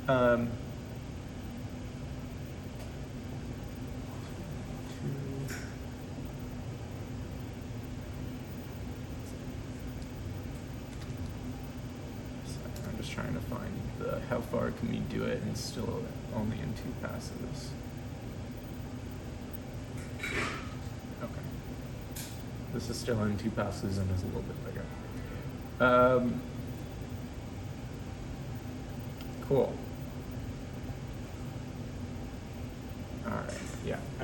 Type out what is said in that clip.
Um, I'm just trying to find how far can we do it and still only in 2 passes. Okay. This is still in 2 passes and is a little bit bigger. Cool. All right, yeah.